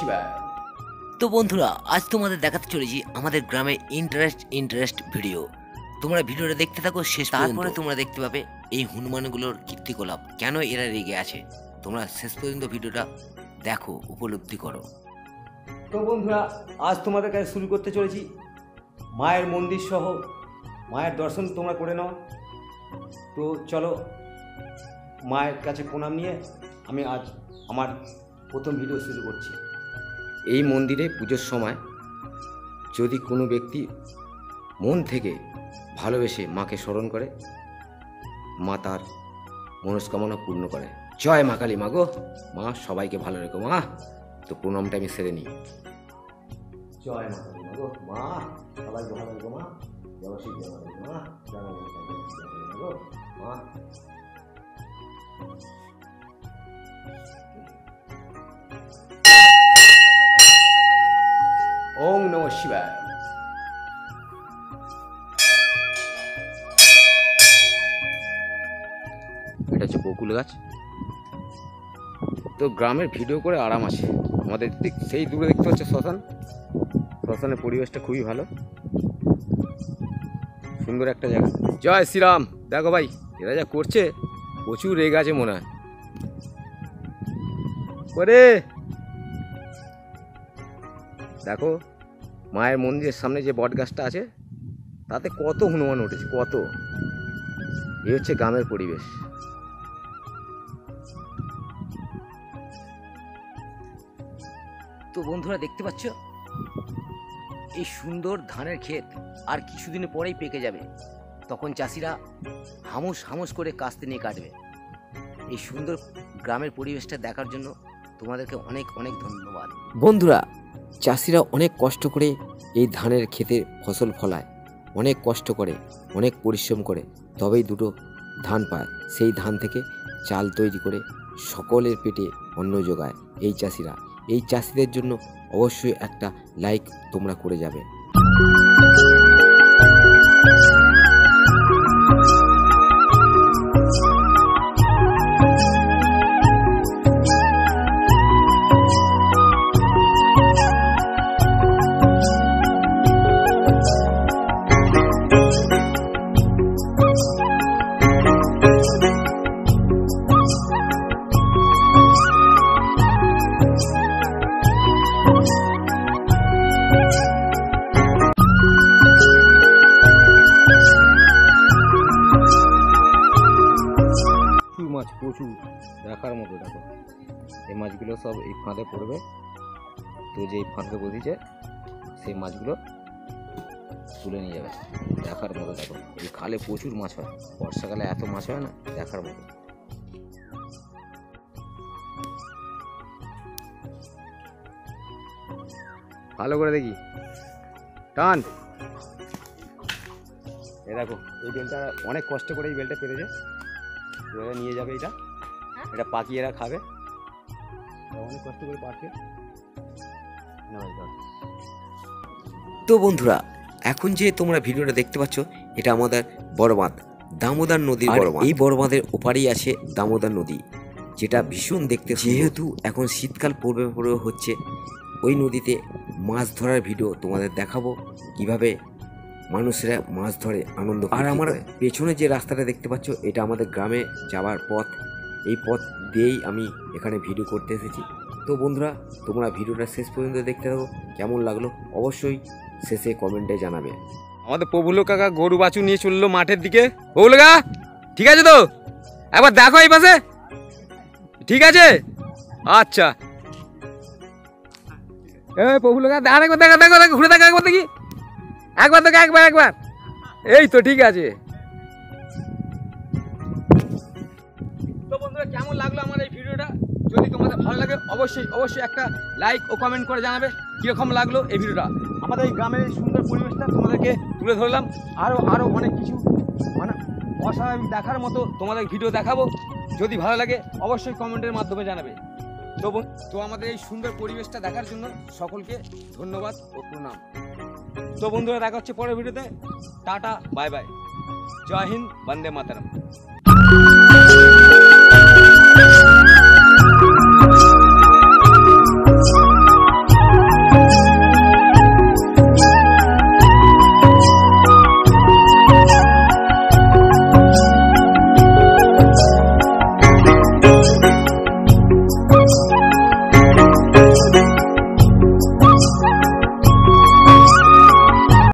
শিবায়। তো বন্ধুরা, আজ তোমাদের দেখাতে চলেছি আমাদের গ্রামে ইন্টারেস্ট ভিডিও। তোমরা ভিডিওটা দেখতে থাকো শেষ পর্যন্ত। তারপরে তোমরা দেখতে পাবে এই হনুমানগুলোর কীর্তিকলাপ, কেন এরা রেগে আছে। তোমরা শেষ পর্যন্ত ভিডিওটা দেখো, উপলব্ধি করো। তো বন্ধুরা, আজ তোমাদের কাছে শুরু করতে চলেছি মায়ের মন্দির সহ মায়ের দর্শন তোমরা করে নাও। তো চলো, মায়ের কাছে প্রণাম নিয়ে আমি আজ আমার প্রথম ভিডিও শুরু করছি। এই মন্দিরে পুজোর সময় যদি কোনো ব্যক্তি মন থেকে ভালোবেসে মাকে স্মরণ করে, মা তার মনস্কামনা পূর্ণ করে। জয় মা কালী। মা গো, মা সবাইকে ভালো রেখো মা। তো প্রণামটা আমি সেরে নিই। জয় মা কালী। মা গো, মা সবাইকে ভালো রেখো মা। জয় শ্রী জয় মা। মা ওম নমঃ শিবায়। এটা হচ্ছে বকুল গাছ। তো গ্রামের ভিডিও করে আরাম আছে। আমাদের সেই দূরে দেখতে হচ্ছে শ্মশান। শ্মশানের পরিবেশটা খুবই ভালো, সুন্দর একটা জায়গা। জয় শ্রীরাম। দেখো ভাই, এরা যা করছে প্রচুর রেগ আছে মনে হয় করে। দেখো মায়ের মন্দিরের সামনে যে বট গাছটা আছে তাতে কত হনুমান উঠেছে, কত। এই হচ্ছে গ্রামের পরিবেশ। তো বন্ধুরা দেখতে পাচ্ছ এই সুন্দর ধানের ক্ষেত আর কিছুদিন পরেই পেকে যাবে। তখন চাষিরা হামুস করে কাস্তে নিয়ে কাটবে। এই সুন্দর গ্রামের পরিবেশটা দেখার জন্য তোমাদেরকে অনেক ধন্যবাদ। বন্ধুরা, চাষিরা অনেক কষ্ট করে এই ধানের ক্ষেতে ফসল ফলায়, অনেক কষ্ট করে, অনেক পরিশ্রম করে, তবেই দুটো ধান পায়। সেই ধান থেকে চাল তৈরি করে সকলের পেটে অন্ন যোগায় এই চাষিরা। এই চাষিদের জন্য অবশ্যই একটা লাইক তোমরা করে যাবে। মাছ প্রচুর দেখার মতো। দেখো এই মাছগুলো সব এই ফাঁদে পড়বে। তো যে ফাঁদে বসেছে সেই মাছগুলো তুলে নিয়ে যাবে। দেখার মতো। দেখো এই খালে প্রচুর মাছ হয়, বর্ষাকালে এত মাছ হয় না, দেখার মতো। ভালো করে দেখি, টান। এই দেখো এই বেলটা অনেক কষ্ট করে এই বেলটা পেরেছে। এরা নিয়ে যাবে, এটা পাকিয়ে এরা খাবে। অনেক কষ্ট করে পাকে। তো বন্ধুরা, এখন যে তোমরা ভিডিওটা দেখতে পাচ্ছ এটা আমাদের বড় বাঁধ, দামোদর নদীর বড় বাঁধ। এই বড় বাঁধের ওপারেই আছে দামোদর নদী, যেটা ভীষণ দেখতে। যেহেতু এখন শীতকাল পড়বে হচ্ছে, ওই নদীতে মাছ ধরার ভিডিও তোমাদের দেখাবো, কিভাবে মানুষেরা মাছ ধরে আনন্দ। আর আমার পেছনে যে রাস্তাটা দেখতে পাচ্ছ এটা আমাদের গ্রামে যাওয়ার পথ। এই পথ দিয়েই আমি এখানে ভিডিও করতে এসেছি। তো বন্ধুরা, তোমরা ভিডিওটা শেষ পর্যন্ত দেখতে থাকো। কেমন লাগলো অবশ্যই শেষে কমেন্টে জানাবে। আমাদের প্রভুলো কাকা গরু বাছু নিয়ে চললো মাঠের দিকে। প্রভুলো কাকা ঠিক আছে তো? একবার দেখো এই পাশে, ঠিক আছে? আচ্ছা প্রভুলো কাকা আরেকবার দেখো, ঘুরে দেখো একবার দেখি। একবার দেখো, একবার। এই তো ঠিক আছে। তো বন্ধুরা, কেমন লাগলো আমার এই ভিডিওটা? যদি তোমাদের ভালো লাগে অবশ্যই একটা লাইক ও কমেন্ট করে জানাবে কীরকম লাগলো এই ভিডিওটা। আমাদের এই গ্রামের এই সুন্দর পরিবেশটা তোমাদেরকে তুলে ধরলাম। আরও অনেক কিছু মানে অস্বাভাবিক দেখার মতো তোমাদের ভিডিও দেখাবো। যদি ভালো লাগে অবশ্যই কমেন্টের মাধ্যমে জানাবে। তো আমাদের এই সুন্দর পরিবেশটা দেখার জন্য সকলকে ধন্যবাদ ও প্রণাম। তো বন্ধুরা, দেখা হচ্ছে পরের ভিডিওতে। টাটা, বাই বাই, জয় হিন্দ, বন্দে মাতরম।